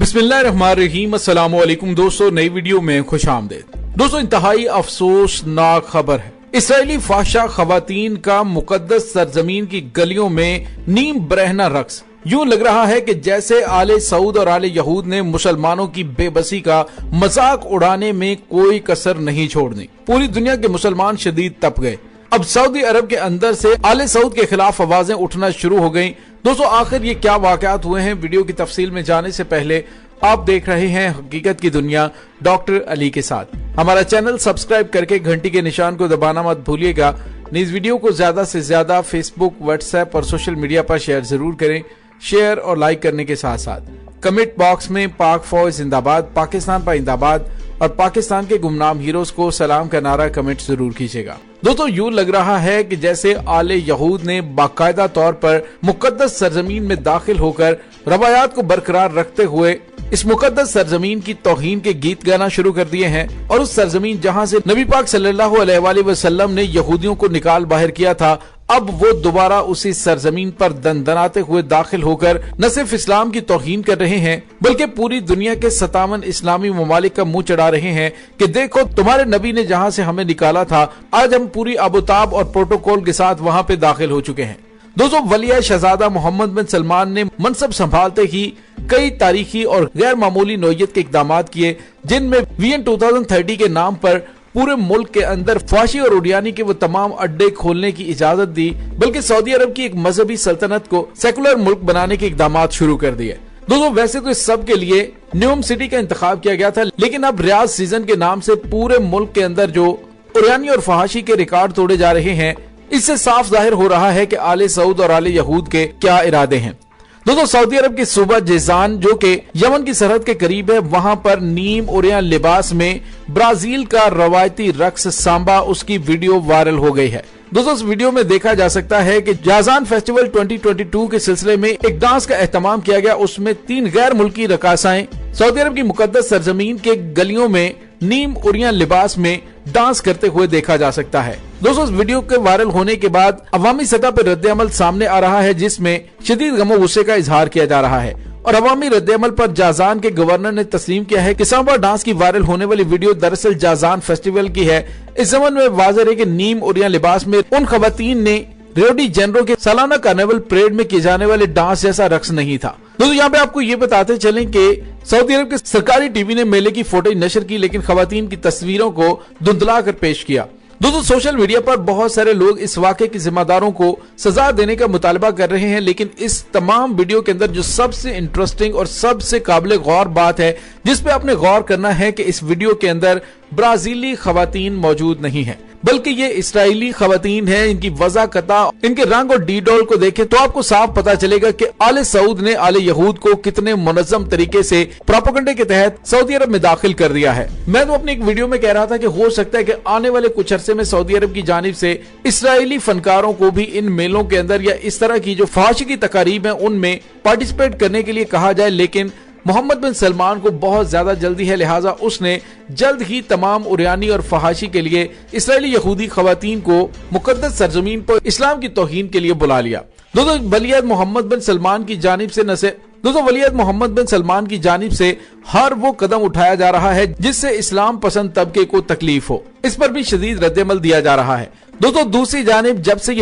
बिस्मिल्लाहिर्रहमानिर्रहीम। अस्सलाम वालेकुम दोस्तों, नई वीडियो में खुश आमदेद। दोस्तों, इंतहाई अफसोसनाक खबर है। इसराइली फाशा खवातीन का मुकद्दस सरजमीन की गलियों में नीम बरहना रक्स। यूं लग रहा है कि जैसे आले सऊद और आले यहूद ने मुसलमानों की बेबसी का मजाक उड़ाने में कोई कसर नहीं छोड़नी। पूरी दुनिया के मुसलमान शदीद तप गए। अब सऊदी अरब के अंदर से आले सऊद के खिलाफ आवाजें उठना शुरू हो गईं। दोस्तों, आखिर ये क्या वाकयात हुए हैं, वीडियो की तफसील में जाने से पहले आप देख रहे हैं हकीकत की दुनिया डॉक्टर अली के साथ। हमारा चैनल सब्सक्राइब करके घंटी के निशान को दबाना मत भूलिएगा। इस वीडियो को ज्यादा से ज्यादा फेसबुक, व्हाट्सएप और सोशल मीडिया पर शेयर जरूर करें। शेयर और लाइक करने के साथ साथ कमेंट बॉक्स में पाक फौज जिंदाबाद, पाकिस्तान पाइंदाबाद और पाकिस्तान के गुमनाम हीरोज को सलाम का नारा कमेंट जरूर कीजिएगा। दोस्तों, यूं लग रहा है कि जैसे आले यहूद ने बाकायदा तौर पर मुकद्दस सरजमीन में दाखिल होकर रवायात को बरकरार रखते हुए इस मुकद्दस सरजमीन की तौहीन के गीत गाना शुरू कर दिए हैं। और उस सरजमीन जहां से नबी पाक सल्लल्लाहु अलैहि वसल्लम ने यहूदियों को निकाल बाहर किया था, अब वो दोबारा उसी सरजमीन पर दंदनाते हुए दाखिल होकर न सिर्फ इस्लाम की तौहीन कर रहे हैं, बल्कि पूरी दुनिया के 57 इस्लामी ममालिक का मुंह चढ़ा रहे हैं कि देखो, तुम्हारे नबी ने जहां से हमें निकाला था, आज हम पूरी आबोताब और प्रोटोकॉल के साथ वहां पे दाखिल हो चुके हैं। दोस्तों, वलिया शहजादा मोहम्मद बिन सलमान ने मनसब संभालते ही कई तारीखी और गैर मामूली नौयत के इकदाम किए, जिनमें विजन 2030 के नाम पर पूरे मुल्क के अंदर फाशी और उडियानी के वो तमाम अड्डे खोलने की इजाजत दी, बल्कि सऊदी अरब की एक मजहबी सल्तनत को सेकुलर मुल्क बनाने के इकदाम शुरू कर दिए। दोस्तों, वैसे तो इस सब के लिए न्यूम सिटी का इंतखाब किया गया था, लेकिन अब रियाज सीजन के नाम से पूरे मुल्क के अंदर जो उडियानी और फहाशी के रिकॉर्ड तोड़े जा रहे हैं, इससे साफ जाहिर हो रहा है कि आले सऊद और आले यहूद के क्या इरादे हैं। दोस्तों, सऊदी अरब की सूबा जेजान जो कि यमन की सरहद के करीब है, वहां पर नीम ओरियन लिबास में ब्राजील का रवायती रक्स सांबा, उसकी वीडियो वायरल हो गई है। दोस्तों, इस वीडियो में देखा जा सकता है कि जाजान फेस्टिवल 2022 के सिलसिले में एक डांस का एहतमाम किया गया। उसमें 3 गैर मुल्की रकासाएं सऊदी अरब की मुकद्दस सरजमीन के गलियों में नीम ओरियन लिबास में डांस करते हुए देखा जा सकता है। दोस्तों, इस वीडियो के वायरल होने के बाद अवामी सतह पर रद्द-ए-अमल सामने आ रहा है, जिसमें शदीद गम और गुस्से का इजहार किया जा रहा है। और अवामी रद्द-ए-अमल पर जाजान के गवर्नर ने तस्लीम किया है कि सांबा डांस की वायरल होने वाली वीडियो दरअसल जाजान फेस्टिवल की है। इस जमन में वाज़ेह है कि नीम ओरियन लिबास में उन खवातीन ने रियो डी जेनेरो के सालाना कार्निवल परेड में किए जाने वाले डांस जैसा रक्स नहीं था। दोस्तों, यहाँ पे आपको ये बताते चलें कि सऊदी अरब के सरकारी टीवी ने मेले की फोटोज नशर की, लेकिन खवातीन की तस्वीरों को धुंधला कर पेश किया। दोस्तों, सोशल मीडिया पर बहुत सारे लोग इस वाक़े के जिम्मेदारों को सजा देने का मुतालबा कर रहे हैं, लेकिन इस तमाम वीडियो के अंदर जो सबसे इंटरेस्टिंग और सबसे काबिल गौर बात है, जिसपे आपने गौर करना है कि इस वीडियो के अंदर ब्राजीली खवातीन मौजूद नहीं है, बल्कि ये इसराइली खवातीन हैं। इनकी वज़ाकता, इनके रंग और डीडोल को देखें तो आपको साफ पता चलेगा कि आले सऊद ने आले यहूद को कितने मुनज़्ज़म तरीके से प्रोपेगेंडा के तहत सऊदी अरब में दाखिल कर दिया है। मैं तो अपनी एक वीडियो में कह रहा था कि हो सकता है कि आने वाले कुछ अरसे में सऊदी अरब की जानिब से इसराइली फनकारों को भी इन मेलों के अंदर या इस तरह की जो फाशी की तकारीब है उनमें पार्टिसिपेट करने के लिए कहा जाए, लेकिन मोहम्मद बिन सलमान को बहुत ज्यादा जल्दी है, लिहाजा उसने जल्द ही तमाम उरियानी और फहाशी के लिए इसराइली यहूदी खवातीन को मुकद्दस सरजमीन पर इस्लाम की तौहीन के लिए बुला लिया। दोस्तों, वलियत मोहम्मद बिन सलमान की जानिब से हर वो कदम उठाया जा रहा है जिससे इस्लाम पसंद तबके को तकलीफ हो, इस पर भी शदीद रद्द-ए-अमल दिया जा रहा है। दोस्तों, दूसरी जानिब जब से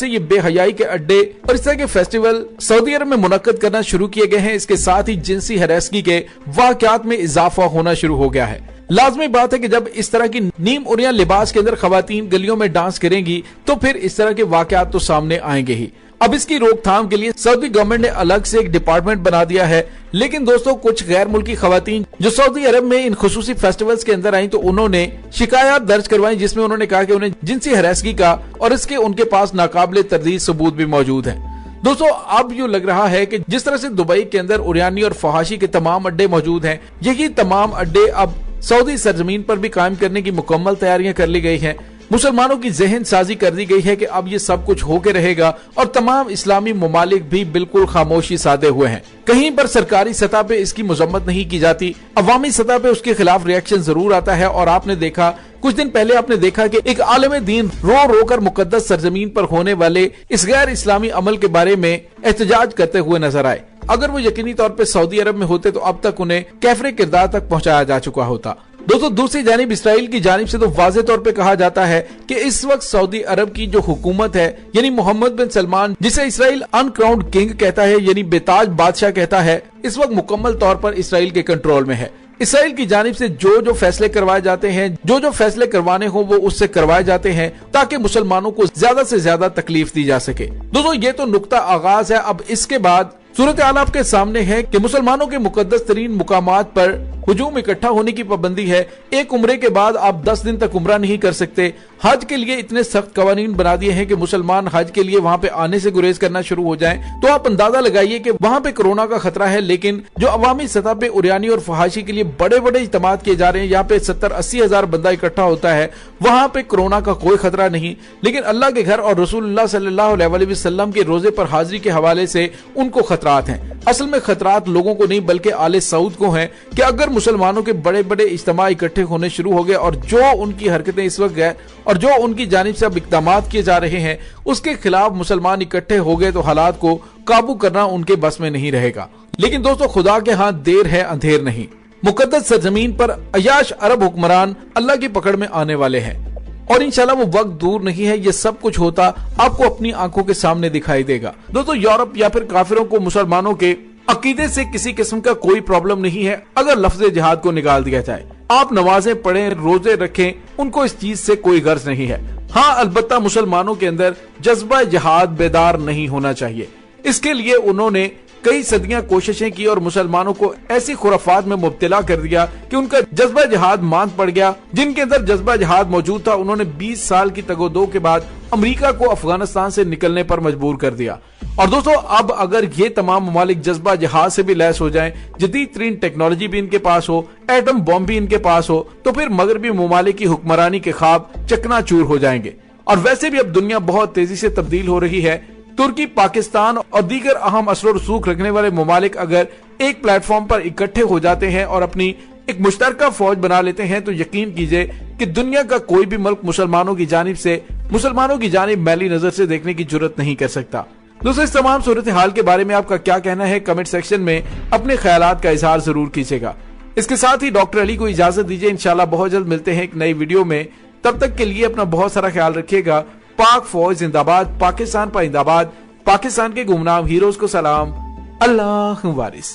ये बेहयाई के अड्डे और इस तरह के फेस्टिवल सऊदी अरब में मुनक्कद करना शुरू किए गए हैं, इसके साथ ही जिनसी हरासगी के वाकयात में इजाफा होना शुरू हो गया है। लाजमी बात है कि जब इस तरह की नीम ओरियन लिबास के अंदर खवातीन गलियों में डांस करेंगी तो फिर इस तरह के वाकयात तो सामने आएंगे ही। अब इसकी रोकथाम के लिए सऊदी गवर्नमेंट ने अलग से एक डिपार्टमेंट बना दिया है, लेकिन दोस्तों, कुछ गैर मुल्की खवातीन जो सऊदी अरब में इन खुसूसी फेस्टिवल्स के अंदर आई तो उन्होंने शिकायत दर्ज करवाई, जिसमें उन्होंने कहा कि उन्हें जिनसी हरासगी का और इसके उनके पास नाकाबिले तरदीद सबूत भी मौजूद है। दोस्तों, अब यूं लग रहा है कि जिस तरह से दुबई के अंदर उरियानी और फहाशी के तमाम अड्डे मौजूद हैं, यही तमाम अड्डे अब सऊदी सरजमीन पर भी कायम करने की मुकम्मल तैयारियां कर ली गई हैं। मुसलमानों की जहन साजी कर दी गई है कि अब ये सब कुछ होके रहेगा और तमाम इस्लामी ममालिक भी बिल्कुल खामोशी साधे हुए हैं। कहीं पर सरकारी सतह पे इसकी मजम्मत नहीं की जाती, अवामी सतह पे उसके खिलाफ रिएक्शन जरूर आता है। और आपने देखा कुछ दिन पहले आपने देखा कि एक आलम दीन रो रो कर मुकद्दस सरजमीन पर होने वाले इस गैर इस्लामी अमल के बारे में एहतजाज करते हुए नजर आए। अगर वो यकीनी तौर पे सऊदी अरब में होते तो अब तक उन्हें कैफरे किरदार तक पहुंचाया जा चुका होता। दोस्तों, दूसरी जानिब इसराइल की जानिब से तो वाज़ेह तौर पे कहा जाता है कि इस वक्त सऊदी अरब की जो हुकूमत है, यानी मोहम्मद बिन सलमान, जिसे इसराइल अनक्राउंड किंग कहता है, यानी बेताज बादशाह कहता है, इस वक्त मुकम्मल तौर पर इसराइल के कंट्रोल में है। इसराइल की जानिब से जो फैसले करवाए जाते हैं, जो फैसले करवाने हो वो उससे करवाए जाते हैं ताकि मुसलमानों को ज्यादा से ज्यादा तकलीफ दी जा सके। दोस्तों, ये तो नुक्ता आगाज है। अब इसके बाद सूरत हाल आपके सामने है कि मुसलमानों के मुकद्दस तरीन मुकामात पर हुजूम इकट्ठा होने की पाबंदी है। एक उम्रे के बाद आप 10 दिन तक उम्रा नहीं कर सकते। हज के लिए इतने सख्त कवानीन बना दिए हैं कि मुसलमान हज के लिए वहां पे आने से गुरेज करना शुरू हो जाएं। तो आप अंदाजा लगाइए कि वहां पे कोरोना का खतरा है, लेकिन जो अवामी सतह पे उरियानी और फहाशी के लिए बड़े बड़े इज्तिमात किए जा रहे हैं, यहाँ पे 70-80 हजार बंदा इकट्ठा होता है, वहां पे कोरोना का कोई खतरा नहीं। लेकिन अल्लाह के घर और रसूलुल्लाह सल्लल्लाहु अलैहि वसल्लम के रोजे पर हाजिरी के हवाले से उनको खतरात हैं। असल में खतरात लोगों को नहीं बल्कि आले सऊद को हैं कि अगर मुसलमानों के बड़े बड़े इज्तिमा इकट्ठे होने शुरू हो गए और जो उनकी हरकतें इस वक्त है और जो उनकी जानिब से अब इक़दामात किए जा रहे हैं उसके खिलाफ मुसलमान इकट्ठे हो गए तो हालात को काबू करना उनके बस में नहीं रहेगा। लेकिन दोस्तों, खुदा के हाथ देर है अंधेर नहीं। मुकद्दस सरजमीन पर अयाश अरब हुक्मरान अल्लाह की पकड़ में आने वाले हैं और इंशाल्लाह वो वक्त दूर नहीं है, ये सब कुछ होता आपको अपनी आंखों के सामने दिखाई देगा। दोस्तों, यूरोप या फिर काफिरों को मुसलमानों के अकीदे से किसी किस्म का कोई प्रॉब्लम नहीं है अगर लफ्ज़े जिहाद को निकाल दिया जाए। आप नमाजें पढ़ें, रोजे रखें, उनको इस चीज से कोई गर्ज नहीं है। हाँ, अलबत्ता मुसलमानों के अंदर जज्बा जिहाद बेदार नहीं होना चाहिए। इसके लिए उन्होंने कई सदियां कोशिशें की और मुसलमानों को ऐसी खुराफात में मुब्तला कर दिया कि उनका जज्बा जिहाद मांद पड़ गया। जिनके अंदर जज्बा जिहाद मौजूद था उन्होंने 20 साल की तगोदो के बाद अमेरिका को अफगानिस्तान से निकलने पर मजबूर कर दिया। और दोस्तों, अब अगर ये तमाम ममालिक जज्बा जिहाद से भी लैस हो जाएं, जदीद तरीन टेक्नोलॉजी भी इनके पास हो, एटम बॉम्ब भी इनके पास हो, तो फिर मगरबी ममालिक की हुक्मरानी के ख्वाब चकनाचूर हो जाएंगे। और वैसे भी अब दुनिया बहुत तेजी से तब्दील हो रही है। तुर्की, पाकिस्तान और दीगर अहम असर रसूख रखने वाले ममालिक अगर एक प्लेटफॉर्म पर इकट्ठे हो जाते हैं और अपनी एक मुश्तरका फौज बना लेते हैं तो यकीन कीजिए कि दुनिया का कोई भी मुल्क मुसलमानों की जानिब मैली नजर से देखने की जुर्रत नहीं कर सकता। दोस्तों, इस तमाम सूरत हाल के बारे में आपका क्या कहना है, कमेंट सेक्शन में अपने ख्यालात का इजहार जरूर कीजिएगा। इसके साथ ही डॉक्टर अली को इजाजत दीजिए। इंशाल्लाह बहुत जल्द मिलते हैं एक नई वीडियो में। तब तक के लिए अपना बहुत सारा ख्याल रखिएगा। पाक फौज जिंदाबाद, पाकिस्तान पाइंदाबाद, पाकिस्तान के गुमनाम हीरोज को सलाम, अल्लाह वारिस।